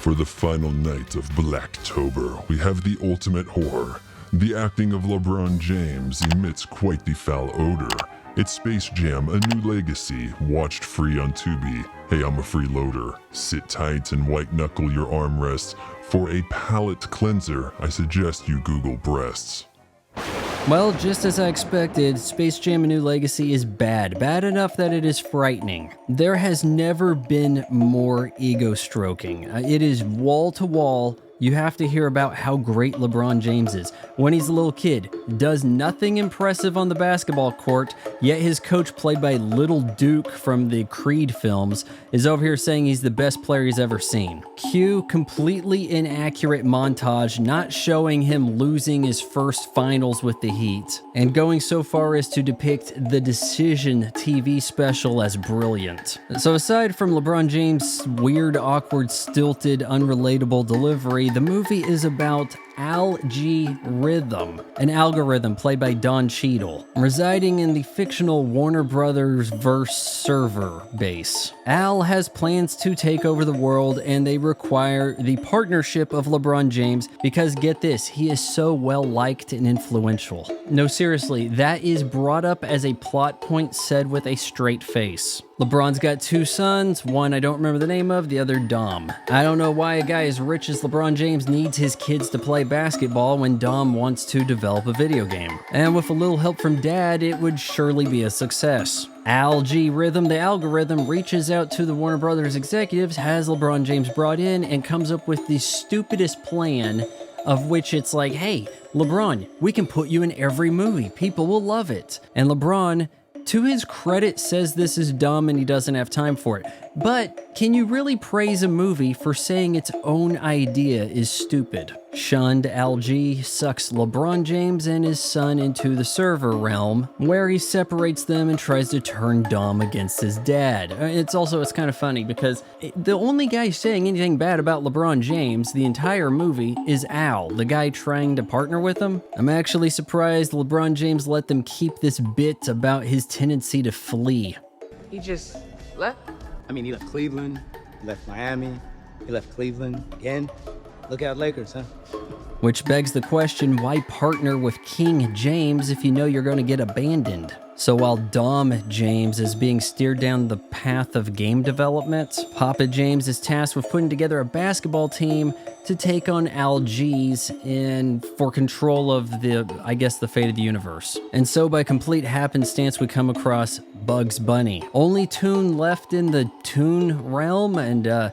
For the final night of Blacktober, we have the ultimate horror. The acting of LeBron James emits quite the foul odor. It's Space Jam: A New Legacy, watched free on Tubi. Hey, I'm a freeloader. Sit tight and white-knuckle your armrests. For a palate cleanser, I suggest you Google breasts. Well, just as I expected, Space Jam: A New Legacy is bad. Bad enough that it is frightening. There has never been more ego-stroking. It is wall-to-wall. You have to hear about how great LeBron James is. When he's a little kid, does nothing impressive on the basketball court, yet his coach, played by Little Duke from the Creed films, is over here saying he's the best player he's ever seen. Cue completely inaccurate montage not showing him losing his first finals with the Heat, and going so far as to depict the Decision TV special as brilliant. So aside from LeBron James' weird, awkward, stilted, unrelatable delivery, the movie is about Rhythm, an algorithm played by Don Cheadle, residing in the fictional Warner Brothers verse server base. Al has plans to take over the world, and they require the partnership of LeBron James because, get this, he is so well liked and influential. No, seriously, that is brought up as a plot point said with a straight face. LeBron's got two sons, one I don't remember the name of, the other Dom. I don't know why a guy as rich as LeBron James needs his kids to play basketball when Dom wants to develop a video game. And with a little help from Dad, it would surely be a success. Rhythm, the algorithm, reaches out to the Warner Brothers executives, has LeBron James brought in, and comes up with the stupidest plan, of which it's like, hey, LeBron, we can put you in every movie. People will love it. And LeBron, to his credit, says this is dumb and he doesn't have time for it. But can you really praise a movie for saying its own idea is stupid? Shunned Al-G sucks LeBron James and his son into the server realm, where he separates them and tries to turn Dom against his dad. It's kind of funny because the only guy saying anything bad about LeBron James the entire movie is Al, the guy trying to partner with him. I'm actually surprised LeBron James let them keep this bit about his tendency to flee. He just left? He left Cleveland, he left Miami, he left Cleveland again. Look out, Lakers, huh? Which begs the question, why partner with King James if you know you're going to get abandoned? So while Dom James is being steered down the path of game development, Papa James is tasked with putting together a basketball team to take on Al-G's and for control of the fate of the universe. And so by complete happenstance, we come across Bugs Bunny. Only Toon left in the Toon realm, and though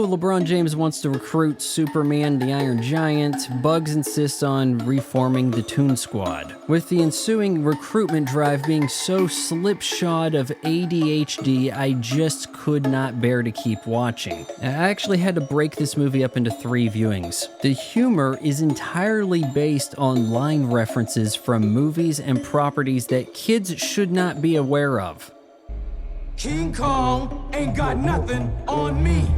LeBron James wants to recruit Superman the Iron Giant, Bugs insists on reforming the Toon Squad, with the ensuing recruitment drive being so slipshod of ADHD I just could not bear to keep watching. I actually had to break this movie up into 3 viewings. The humor is entirely based on line references from movies and properties that kids should not be aware of. King Kong ain't got nothing on me.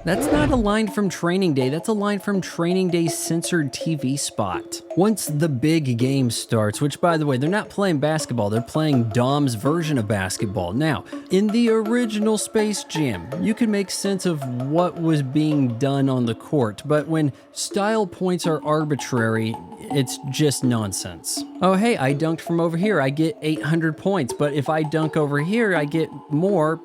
That's not a line from Training Day, that's a line from Training Day's censored TV spot. Once the big game starts, which by the way, they're not playing basketball, they're playing Dom's version of basketball. Now, in the original Space Jam, you can make sense of what was being done on the court, but when style points are arbitrary, it's just nonsense. Oh hey, I dunked from over here, I get 800 points, but if I dunk over here, I get more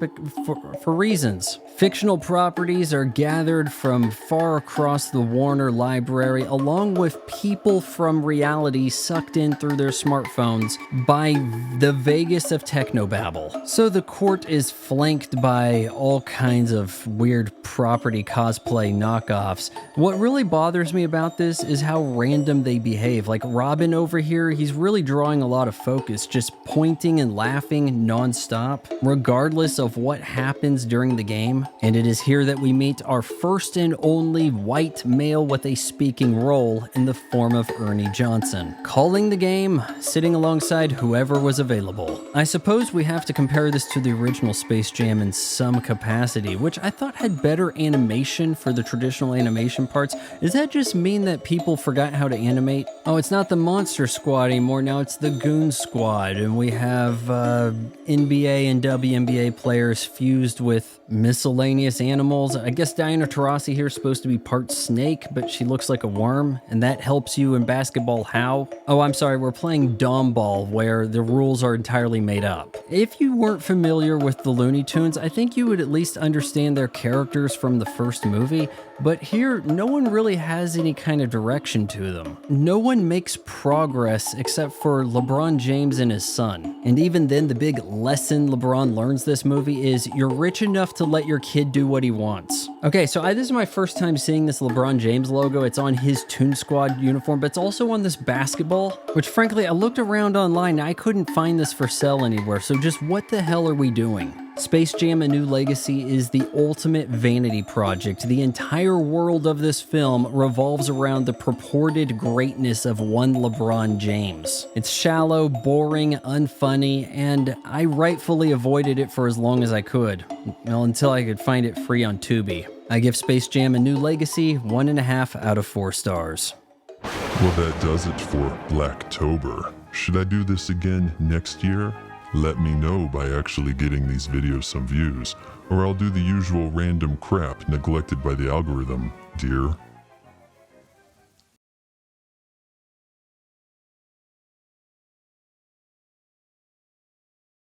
for reasons. Fictional properties are gathered from far across the Warner library, along with people from reality sucked in through their smartphones by the Vegas of technobabble. So the court is flanked by all kinds of weird property cosplay knockoffs. What really bothers me about this is how random they behave. Like Robin over here, he's really drawing a lot of focus, just pointing and laughing nonstop, regardless of what happens during the game. And it is here that we meet our first and only white male with a speaking role in the form of Ernie Johnson, calling the game, sitting alongside whoever was available. I suppose we have to compare this to the original Space Jam in some capacity, which I thought had better animation for the traditional animation parts. Does that just mean that people forgot how to animate? Oh, it's not the Monster Squad anymore, now it's the Goon Squad, and we have NBA and WNBA players fused with miscellaneous animals. I guess guess Diana Taurasi here is supposed to be part snake, but she looks like a worm, and that helps you in basketball how? Oh, I'm sorry, we're playing Dom Ball, where the rules are entirely made up. If you weren't familiar with the Looney Tunes, I think you would at least understand their characters from the first movie, but here, no one really has any kind of direction to them. No one makes progress except for LeBron James and his son. And even then, the big lesson LeBron learns this movie is you're rich enough to let your kid do what he wants. Okay, so this is my first time seeing this LeBron James logo. It's on his Toon Squad uniform, but it's also on this basketball, which frankly, I looked around online and I couldn't find this for sale anywhere. So just what the hell are we doing? Space Jam: A New Legacy is the ultimate vanity project. The entire world of this film revolves around the purported greatness of one LeBron James. It's shallow, boring, unfunny, and I rightfully avoided it for as long as I could. Well, until I could find it free on Tubi. I give Space Jam: A New Legacy 1.5 out of 4 stars. Well, that does it for Blacktober. Should I do this again next year? Let me know by actually getting these videos some views, or I'll do the usual random crap neglected by the algorithm, dear.